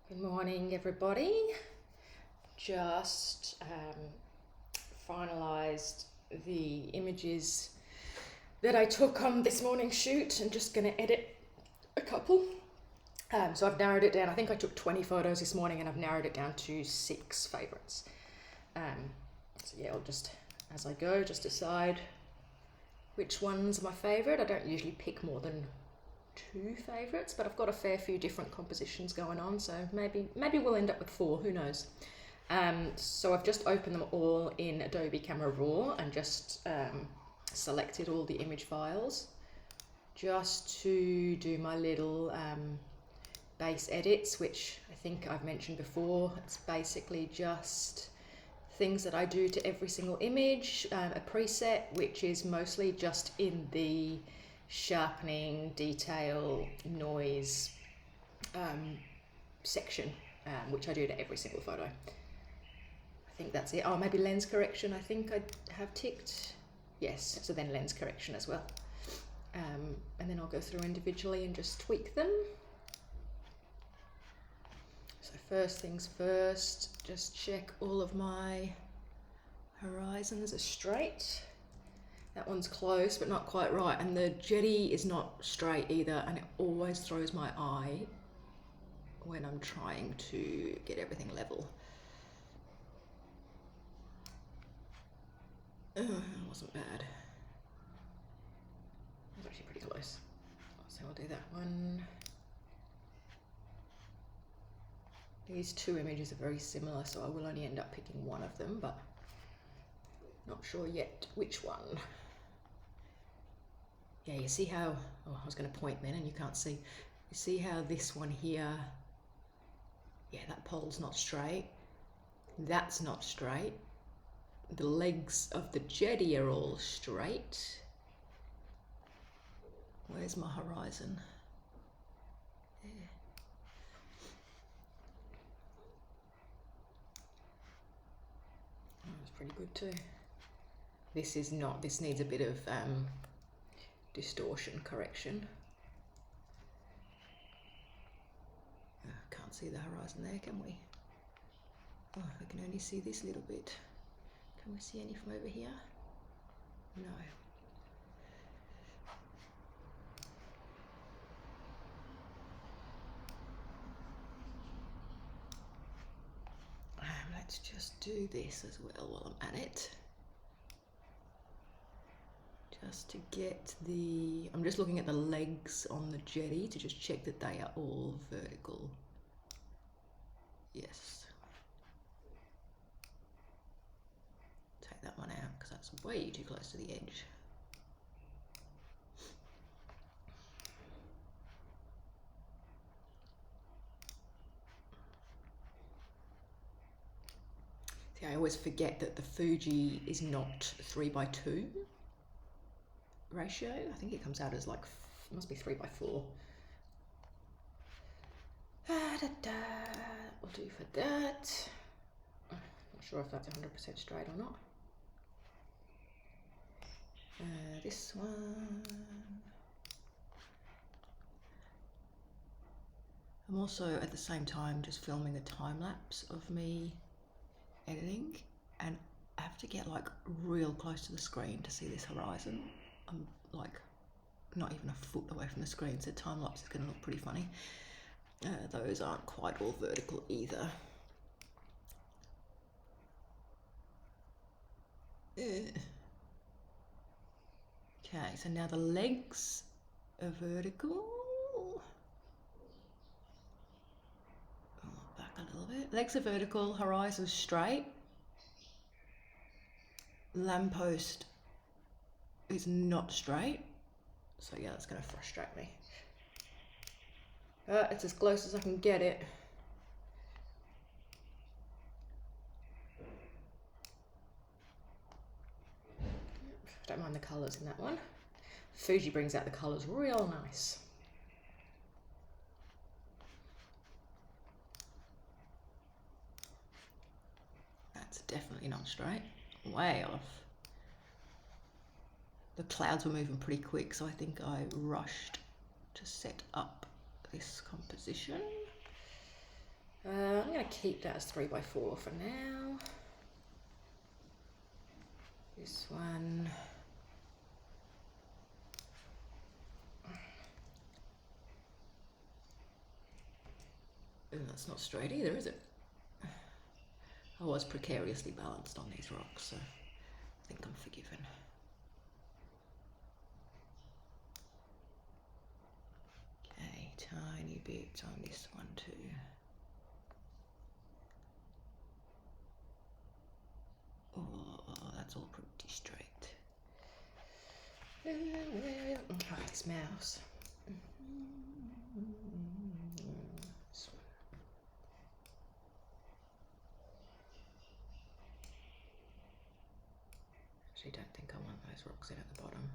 Good morning, everybody. Just finalised the images that I took on this morning's shoot and just going to edit a couple. So I've narrowed it down. I think I took 20 photos this morning and I've narrowed it down to 6 favourites. So yeah, I'll just, as I go, just decide which ones are my favourite. I don't usually pick more than 2 favourites, but I've got a fair few different compositions going on, so maybe we'll end up with 4, who knows. So I've just opened them all in Adobe Camera RAW and just selected all the image files just to do my little base edits, which I think I've mentioned before. It's basically just things that I do to every single image, a preset which is mostly just in the sharpening, detail, noise section, which I do to every single photo. I think that's it. Oh, maybe lens correction I think I have ticked. Yes, so then lens correction as well. And then I'll go through individually and just tweak them. So first things first, just check all of my horizons are straight. That one's close, but not quite right. And the Jetty is not straight either, and it always throws my eye when I'm trying to get everything level. It wasn't bad. It was actually pretty close. So I'll do that one. These 2 images are very similar, so I will only end up picking one of them, but not sure yet which one. Yeah, you see how, oh, I was going to point then and you can't see. You see how this one here, yeah, that pole's not straight. That's not straight. The legs of the Jetty are all straight. Where's my horizon? There. Oh, that's pretty good too. This is not, this needs a bit of distortion correction. Can't see the horizon there, can we? Oh, I can only see this little bit. Can we see any from over here? No. Let's just do this as well while I'm at it. Just to get the, I'm just looking at the legs on the Jetty to just check that they are all vertical. Yes. Take that one out because that's way too close to the edge. See, I always forget that the Fuji is not 3:2 ratio. I think it comes out as like, it must be 3:4. Will do for that. Not sure if that's 100% straight or not. This one. I'm also at the same time just filming a time lapse of me editing, and I have to get like real close to the screen to see this horizon. I'm like not even a foot away from the screen, so time lapse is going to look pretty funny. Those aren't quite all vertical either. Okay, so now the legs are vertical. Back a little bit. Legs are vertical, horizon straight. Lamppost is not straight, so yeah, that's going to frustrate me. It's as close as I can get it. Don't mind the colours in that one. Fuji brings out the colours real nice. That's definitely not straight. Way off. The clouds were moving pretty quick, so I think I rushed to set up this composition. keep that as 3x4 for now. This one. Oh, that's not straight either, is it? I was precariously balanced on these rocks, so I think I'm forgiven. Okay, tiny bits on this one too. Oh, that's all pretty straight. Oh, this mouse. Actually, don't think I want those rocks in at the bottom.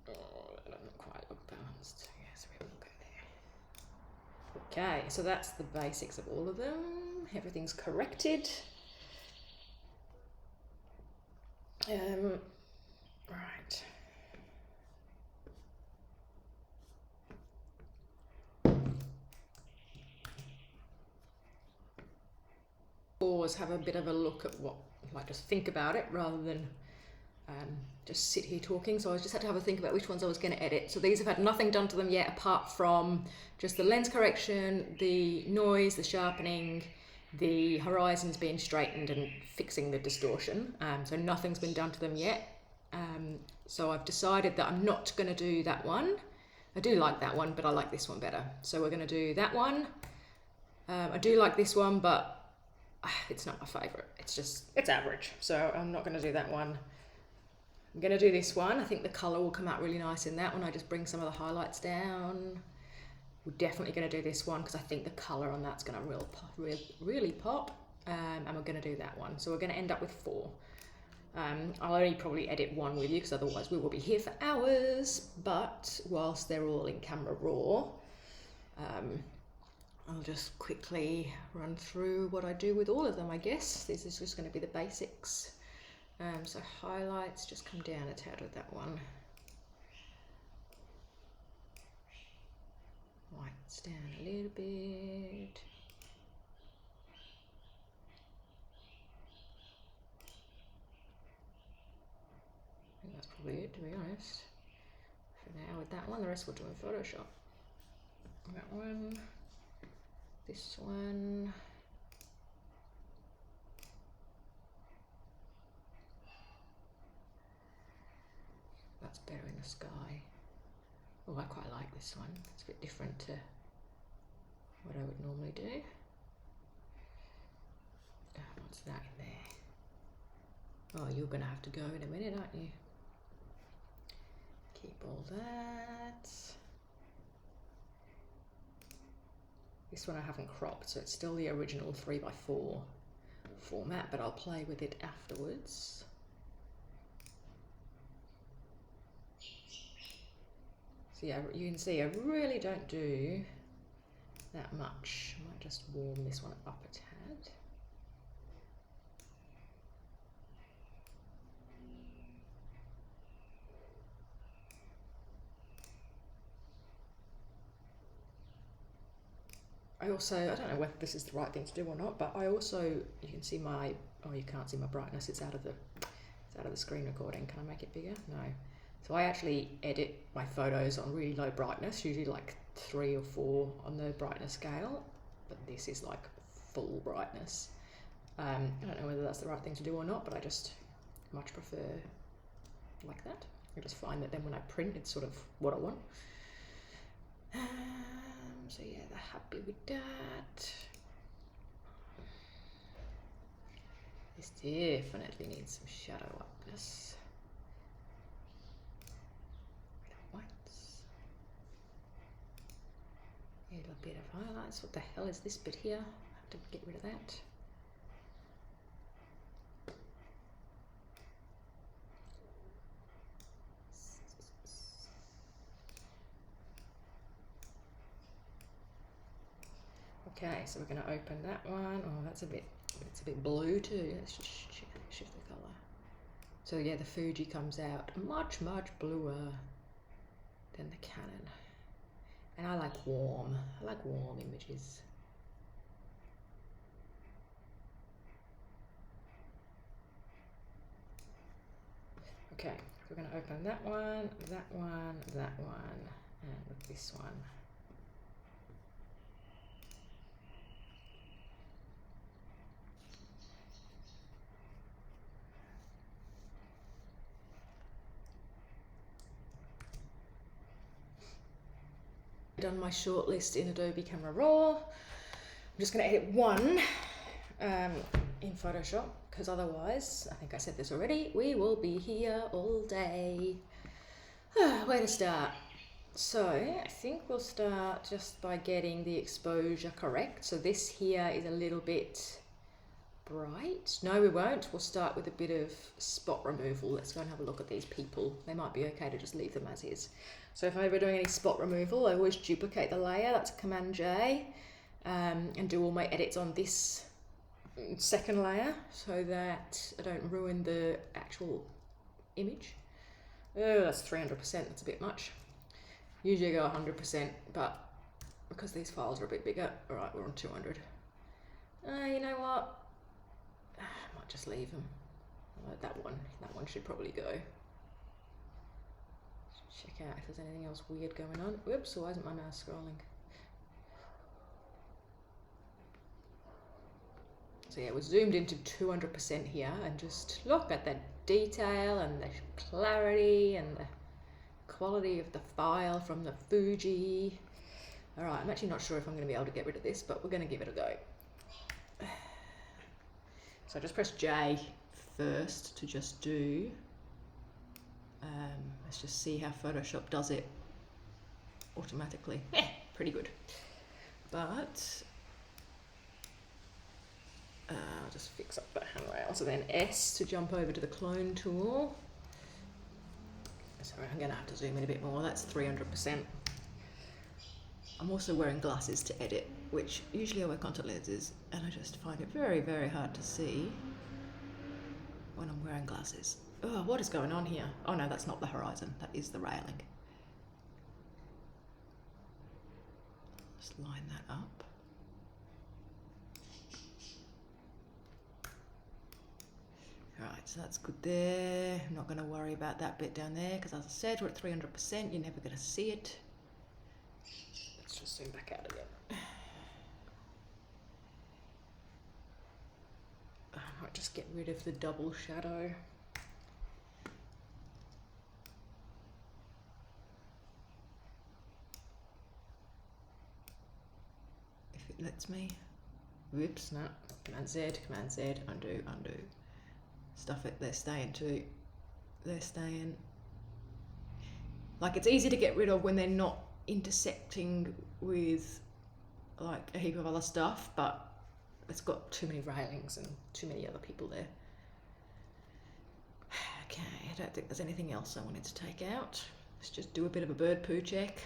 Oh, that doesn't quite look balanced. Yeah, so we will go there. Okay, so that's the basics of all of them. Everything's corrected. Right. Always have a bit of a look at what, like just think about it rather than just sit here talking. So I just had to have a think about which ones I was going to edit. So these have had nothing done to them yet apart from just the lens correction, the noise, the sharpening, the horizons being straightened and fixing the distortion. So nothing's been done to them yet. So I've decided that I'm not going to do that one. I do like that one, but I like this one better. So we're going to do that one. I do like this one, but it's not my favourite. It's average. So I'm not going to do that one. I'm going to do this one. I think the colour will come out really nice in that one. I just bring some of the highlights down. We're definitely going to do this one because I think the colour on that's going to really pop. And we're going to do that one. So we're going to end up with 4. I'll only probably edit one with you because otherwise we will be here for hours. But whilst they're all in Camera RAW, I'll just quickly run through what I do with all of them, I guess. This is just going to be the basics. So highlights, just come down a tad with that one. Whites down a little bit. I think that's probably it, to be honest. For now with that one, the rest we'll do in Photoshop. That one. This one. That's better in the sky. Oh, I quite like this one. It's a bit different to what I would normally do. What's that in there? Oh, you're going to have to go in a minute, aren't you? Keep all that. This one I haven't cropped, so it's still the original 3x4 format, but I'll play with it afterwards. So yeah, you can see I really don't do that much. I might just warm this one up a tad. I don't know whether this is the right thing to do or not, but I also, you can see my, oh, you can't see my brightness, it's out of the screen recording. Can I make it bigger? No. So I actually edit my photos on really low brightness, usually like 3 or 4 on the brightness scale, but this is like full brightness. I don't know whether that's the right thing to do or not, but I just much prefer like that. I just find that then when I print, it's sort of what I want. So yeah, they're happy with that. This definitely needs some shadow upness. Whites. A little bit of highlights. What the hell is this bit here? I have to get rid of that. Okay, so we're going to open that one. Oh, it's a bit blue too. Let's just shift the colour. So yeah, the Fuji comes out much bluer than the Canon. And I like warm images. Okay, we're going to open that one, that one, that one, and this one. Done my shortlist in Adobe Camera RAW. I'm just going to edit one in Photoshop, because otherwise, I think I said this already, we will be here all day. Where to start? So I think we'll start just by getting the exposure correct. So this here is a little bit bright. No, we won't. We'll start with a bit of spot removal. Let's go and have a look at these people. They might be okay to just leave them as is. So if I'm ever doing any spot removal, I always duplicate the layer. That's Command J, and do all my edits on this second layer so that I don't ruin the actual image. Oh, that's 300%. That's a bit much. Usually I go 100%, but because these files are a bit bigger, all right, we're on 200. You know what? I might just leave them. Like that one. That one should probably go. Check out if there's anything else weird going on. Whoops, why isn't my mouse scrolling? So yeah, we're zoomed into 200% here, and just look at the detail and the clarity and the quality of the file from the Fuji. All right, I'm actually not sure if I'm going to be able to get rid of this, but we're going to give it a go. So I just press J first to just do. Let's just see how Photoshop does it automatically. Pretty good. But I'll just fix up that handrail. So then S to jump over to the clone tool. Sorry, I'm going to have to zoom in a bit more. That's 300%. I'm also wearing glasses to edit, which usually I wear contact lenses, and I just find it very, very hard to see when I'm wearing glasses. Oh, what is going on here? Oh no, that's not the horizon. That is the railing. Just line that up. Right, so that's good there. I'm not going to worry about that bit down there, because as I said, we're at 300%. You're never going to see it. Let's just zoom back out again. I might just get rid of the double shadow. If it lets me. Whoops, no. Command Z, undo, undo. Stuff it, they're staying too. They're staying. Like, it's easy to get rid of when they're not intersecting with like a heap of other stuff, but it's got too many railings and too many other people there. Okay, I don't think there's anything else I wanted to take out. Let's just do a bit of a bird poo check.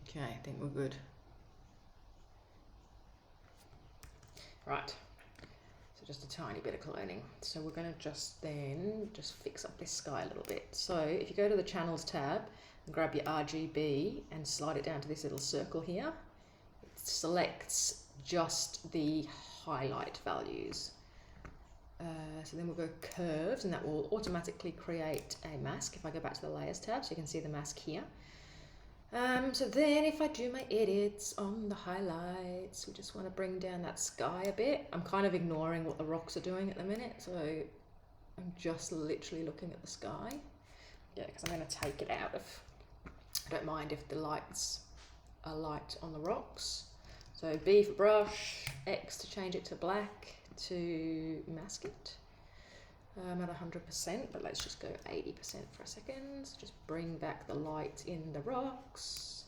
Okay, I think we're good. Right, so just a tiny bit of cloning. So we're going to just fix up this sky a little bit. So if you go to the channels tab and grab your RGB and slide it down to this little circle here, it selects just the highlight values. So then we'll go curves, and that will automatically create a mask. If I go back to the layers tab, so you can see the mask here. So then if I do my edits on the highlights, we just want to bring down that sky a bit. I'm kind of ignoring what the rocks are doing at the minute, so I'm just literally looking at the sky. Yeah, because I'm going to take it out of, I don't mind if the lights are light on the rocks. So B for brush, X to change it to black, to mask it. I'm at 100%, but let's just go 80% for a second. So just bring back the light in the rocks.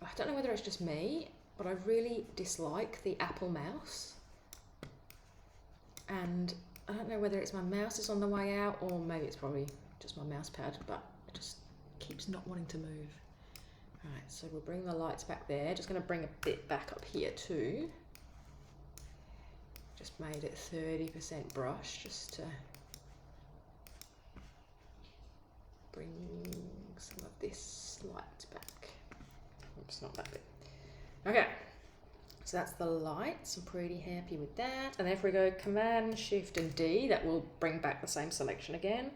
I don't know whether it's just me, but I really dislike the Apple mouse. And I don't know whether it's my mouse is on the way out, or maybe it's probably just my mouse pad, but it just keeps not wanting to move. All right, so we'll bring the lights back there. Just going to bring a bit back up here too. Just made it 30% brush, just to bring some of this light back. Oops, not that bit. Okay, so that's the lights. I'm pretty happy with that. And then if we go Command, Shift and D, that will bring back the same selection again.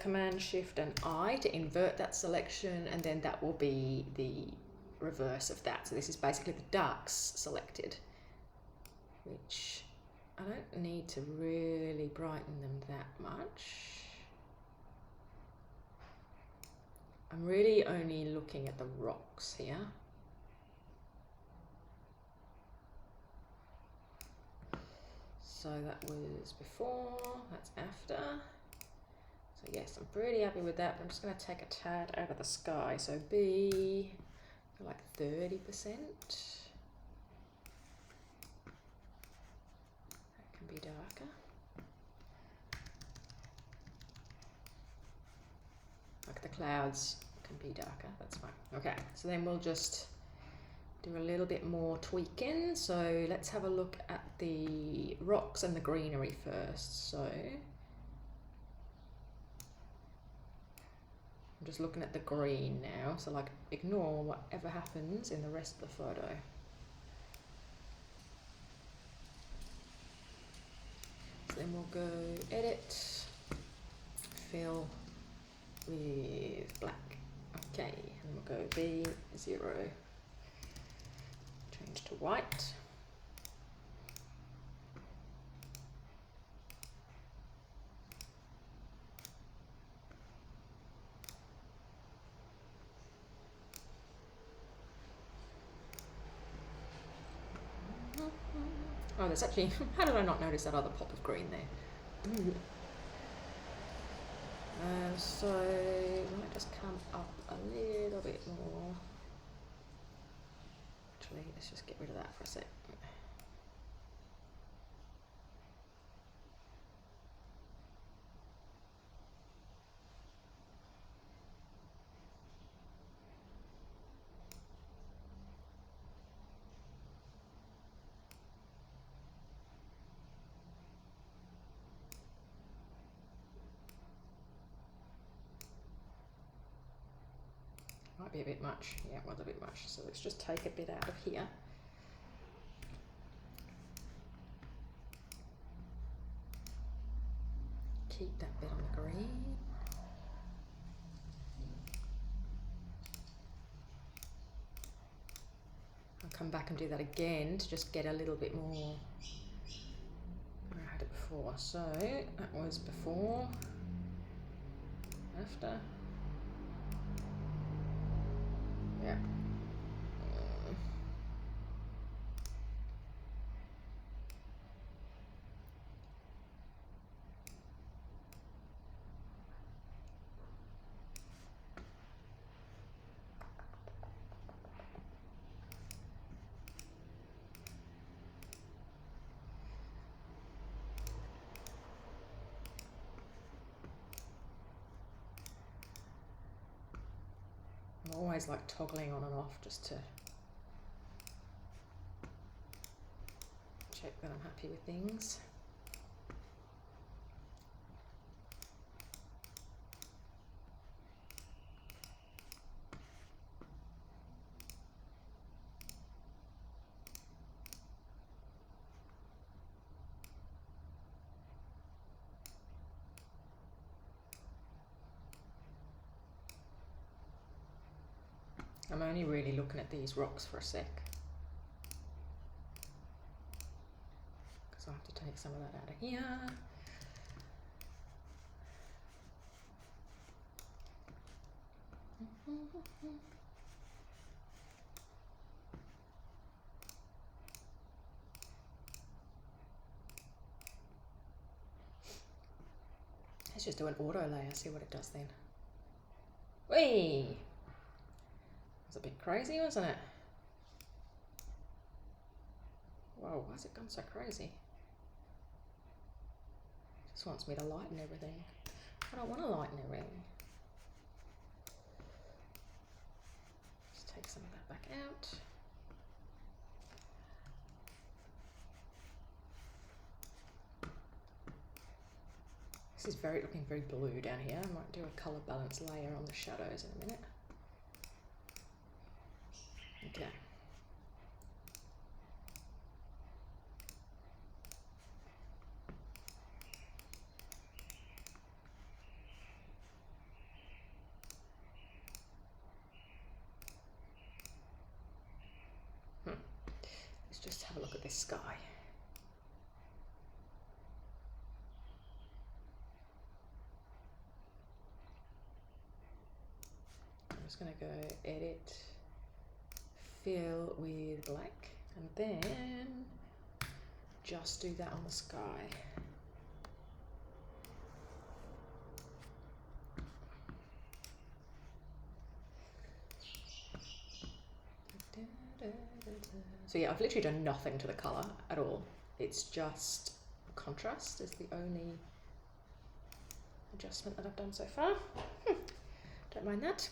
Command, Shift and I to invert that selection, and then that will be the reverse of that. So this is basically the darks selected, which I don't need to really brighten them that much. I'm really only looking at the rocks here. So that was before, that's after. So yes, I'm pretty happy with that. I'm just going to take a tad out of the sky. So be like 30%. That can be darker. Like the clouds can be darker, that's fine. Okay, so then we'll just do a little bit more tweaking. So let's have a look at the rocks and the greenery first. So I'm just looking at the green now. So like ignore whatever happens in the rest of the photo. So then we'll go edit, fill with black. Okay, and then we'll go B0. Change to white. Oh, there's actually, how did I not notice that other pop of green there? So we might just come up a little bit more. Actually, let's just get rid of that for a sec. Might be a bit much. Yeah, it was a bit much. So let's just take a bit out of here. Keep that bit on the green. I'll come back and do that again to just get a little bit more where I had it before. So that was before, after. Yeah. I'm always like toggling on and off just to check that I'm happy with things. I'm only really looking at these rocks for a sec, because I have to take some of that out of here. Let's just do an auto layer, see what it does then. Whee! That's a bit crazy, wasn't it? Whoa, why's it gone so crazy? Just wants me to lighten everything. I don't want to lighten everything. Just take some of that back out. This is looking very blue down here. I might do a color balance layer on the shadows in a minute. Okay. have a look at this sky. I'm just going to go edit, fill with black, and then just do that on the sky. So yeah, I've literally done nothing to the colour at all. It's just contrast is the only adjustment that I've done so far. Don't mind that.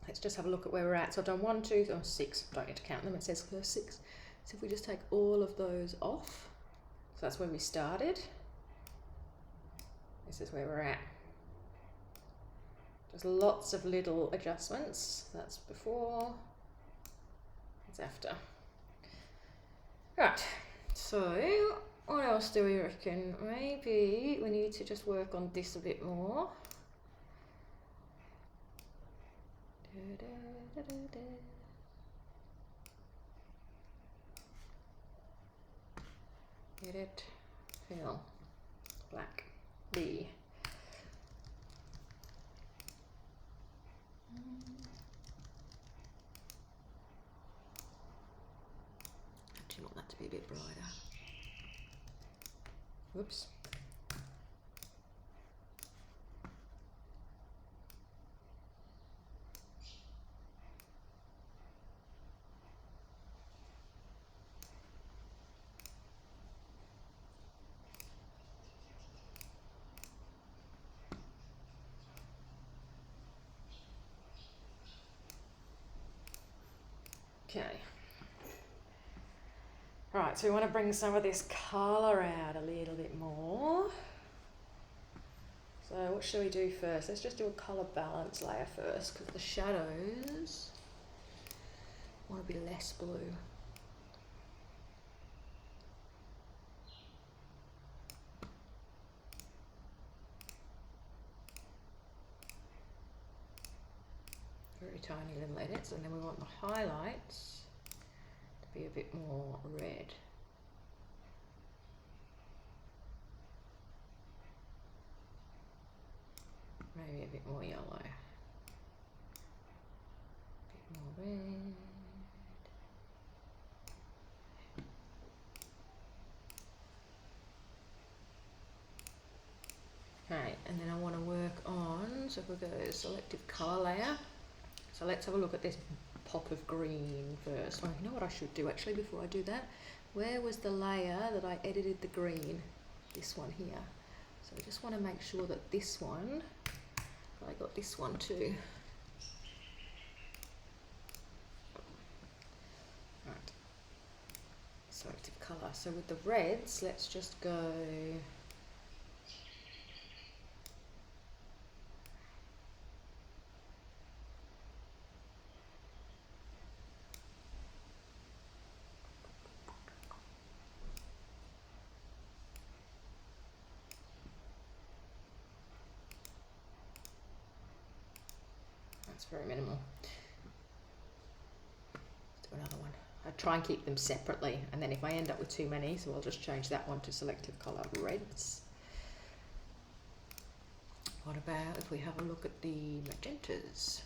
Let's just have a look at where we're at. So I've done 1, 2, 3, 6. Don't need to count them. It says 6. So if we just take all of those off, so that's where we started. This is where we're at. Just lots of little adjustments. That's before. It's after. Right, so what else do we reckon? Maybe we need to just work on this a bit more. Edit, fill, black, B. Actually want that to be a bit brighter. Whoops. Okay. Right, so we want to bring some of this colour out a little bit more. So what should we do first? Let's just do a colour balance layer first, because the shadows want to be less blue. Very tiny little edits, and then we want the highlights to be a bit more red. Maybe a bit more yellow. A bit more red. Okay, and then I want to work on, so if we go selective colour layer, so let's have a look at this pop of green first. Well, you know what I should do actually before I do that? Where was the layer that I edited the green? This one here. So I just want to make sure that this one, I got this one too. Right. Selective colour. So with the reds, let's just go. That's very minimal. Let's do another one. I try and keep them separately, and then if I end up with too many, so I'll just change that one to selective colour reds. What about if we have a look at the magentas?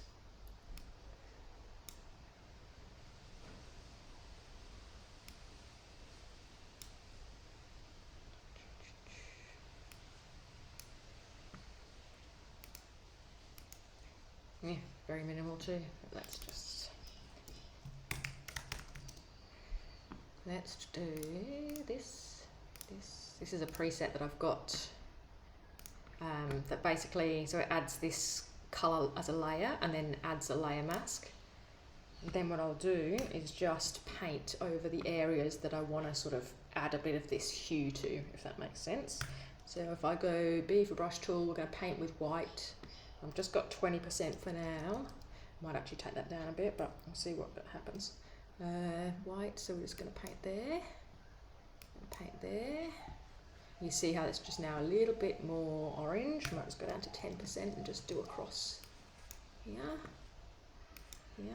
Yeah, very minimal too. But let's do this. This is a preset that I've got that basically, so it adds this colour as a layer and then adds a layer mask. And then what I'll do is just paint over the areas that I want to sort of add a bit of this hue to, if that makes sense. So if I go B for brush tool, we're going to paint with white. I've just got 20% for now. Might actually take that down a bit, but we'll see what happens. White, so we're just going to paint there. Paint there. You see how it's just now a little bit more orange. I might just go down to 10% and just do across here, here,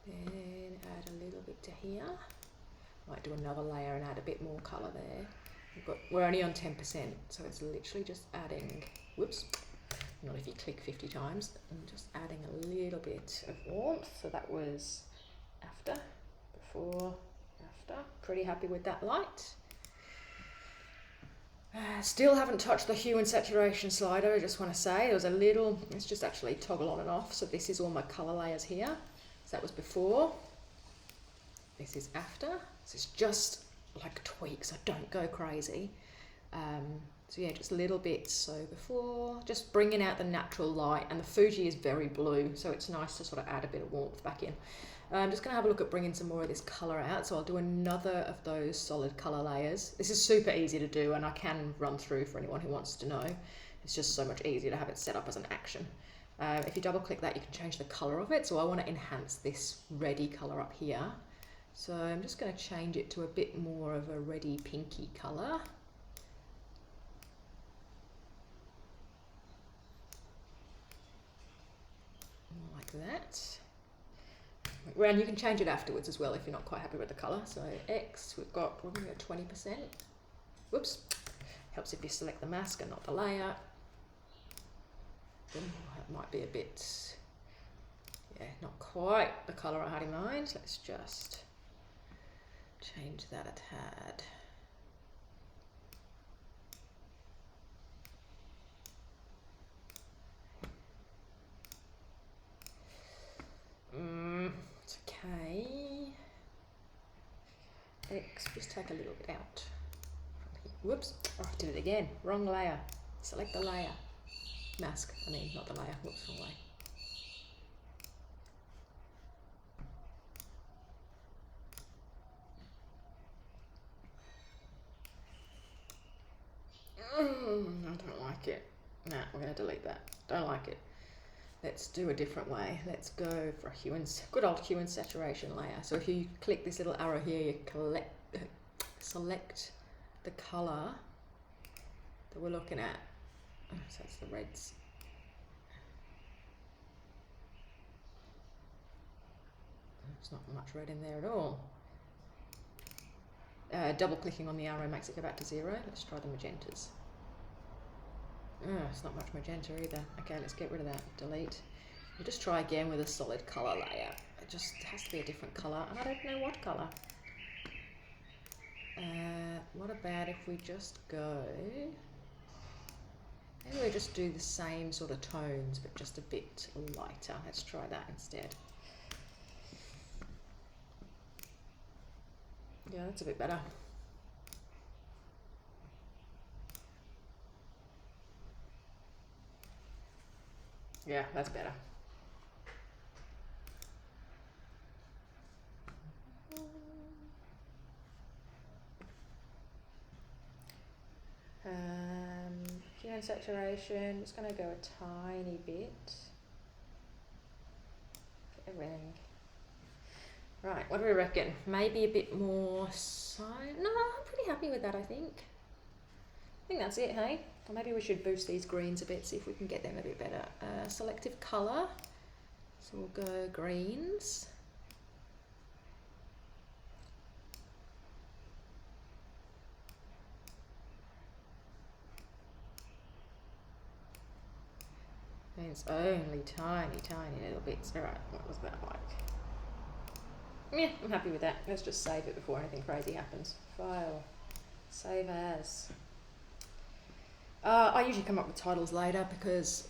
Then add a little bit to here. Might do another layer and add a bit more colour there. We're only on 10%, so it's literally just adding, whoops, not if you click 50 times, and just adding a little bit of warmth. So that was after, before, after. Pretty happy with that light. Still haven't touched the hue and saturation slider. I just want to say there was a little, let's just actually toggle on and off. So this is all my colour layers here. So that was before. This is after. This is just like tweaks. I don't go crazy. So yeah, just little bits. So before, just bringing out the natural light, and the Fuji is very blue, so it's nice to sort of add a bit of warmth back in. I'm just going to have a look at bringing some more of this colour out, so I'll do another of those solid colour layers. This is super easy to do, and I can run through for anyone who wants to know. It's just so much easier to have it set up as an action. If you double click that, you can change the colour of it, so I want to enhance this reddy colour up here. So I'm just going to change it to a bit more of a reddy pinky colour. Like that. And you can change it afterwards as well if you're not quite happy with the colour. So X, we've got probably 20%. Whoops. Helps if you select the mask and not the layer. That might be a bit, yeah, not quite the colour I had in mind. Let's just change that a tad. It's okay. X, just take a little bit out. Whoops, oh, I did it again. Wrong layer. Select the layer. Mask, I mean, not the layer. Whoops, wrong way. I don't like it. Nah, we're going to delete that. Don't like it. Let's do a different way. Let's go for a hue and, good old hue and saturation layer. So if you click this little arrow here, you select the colour that we're looking at. Oh, so it's the reds. There's not much red in there at all. Double clicking on the arrow makes it go back to 0. Let's try the magentas. It's not much magenta either. Okay, let's get rid of that. Delete. We'll just try again with a solid colour layer. It just has to be a different colour, and I don't know what colour. What about if we just go... Maybe we just do the same sort of tones, but just a bit lighter. Let's try that instead. Yeah, that's a bit better. Yeah, that's better. Hue and saturation, just going to go a tiny bit for everything. Right, what do we reckon? Maybe a bit more No, I'm pretty happy with that, I think. I think that's it, hey? Or maybe we should boost these greens a bit, see if we can get them a bit better. Selective colour. So we'll go greens. And it's only tiny little bits. Alright, what was that like? Yeah, I'm happy with that. Let's just save it before anything crazy happens. File. Save as. I usually come up with titles later because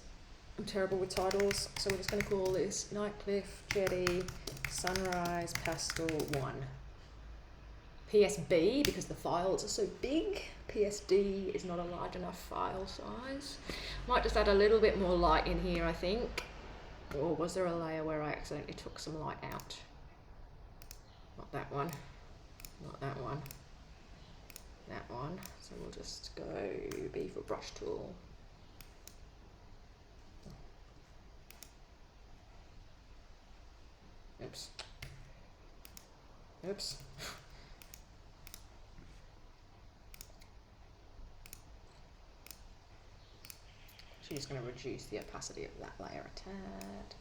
I'm terrible with titles. So we're just going to call this Nightcliff, Jetty, Sunrise, Pastel 1. PSB, because the files are so big. PSD is not a large enough file size. Might just add a little bit more light in here, I think. Or was there a layer where I accidentally took some light out? Not that one. Not that one. That one. So we'll just go B for brush tool. Oops. Oops. Actually just going to reduce the opacity of that layer a tad.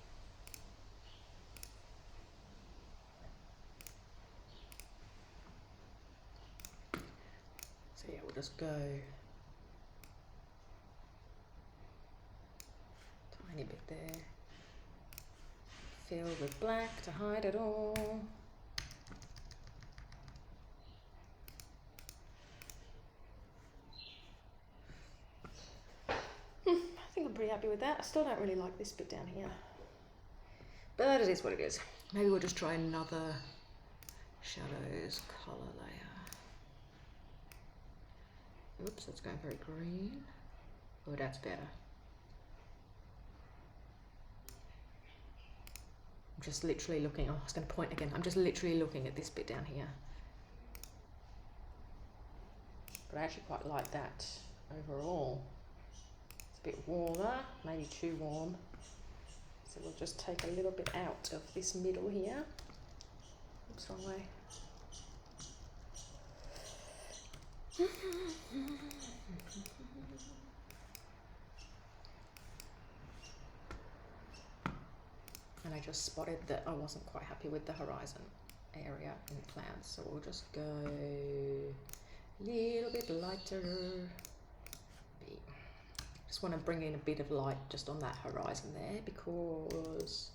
just go tiny bit there, fill with black to hide it all. I think I'm pretty happy with that. I still don't really like this bit down here, but it is what it is. Maybe we'll just try another shadows color layer. Oops, that's going very green. Oh, that's better. I'm just literally looking, oh, I was going to point again. I'm just literally looking at this bit down here. But I actually quite like that overall. It's a bit warmer, maybe too warm. So we'll just take a little bit out of this middle here. Oops, wrong way. And I just spotted that I wasn't quite happy with the horizon area in the clouds, so we'll just go a little bit lighter. Just want to bring in a bit of light just on that horizon there because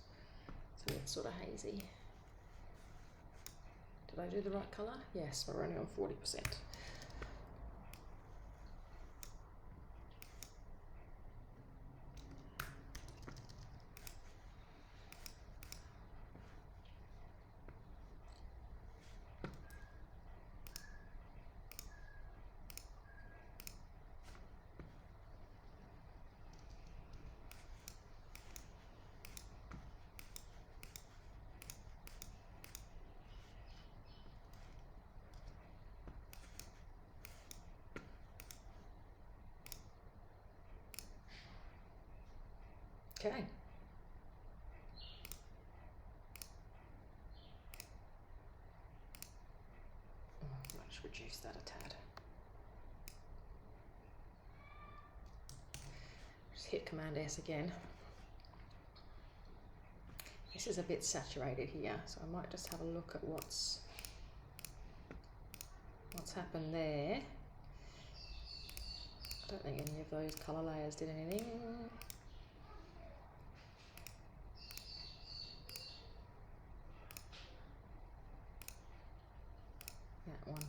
it's a bit sort of hazy. Did I do the right colour? Yes, we're only on 40%. Okay. Let's reduce that a tad. Just hit Command S again. This is a bit saturated here, so I might just have a look at what's happened there. I don't think any of those colour layers did anything. That one.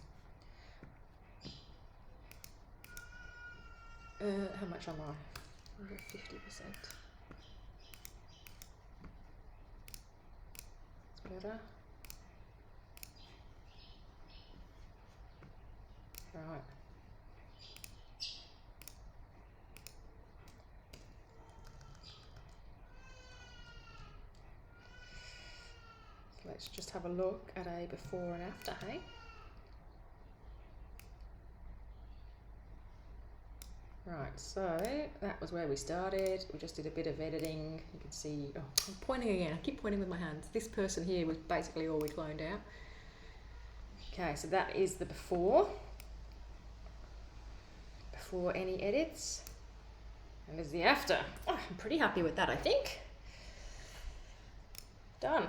How much am I? Under 50%. It's better. Right. Let's just have a look at a before and after, hey? Right, so that was where we started. We just did a bit of editing. You can see, oh, I'm pointing again. I keep pointing with my hands. This person here was basically all we cloned out. Okay, so that is the before any edits. And there's the after. Oh, I'm pretty happy with that, I think. Done.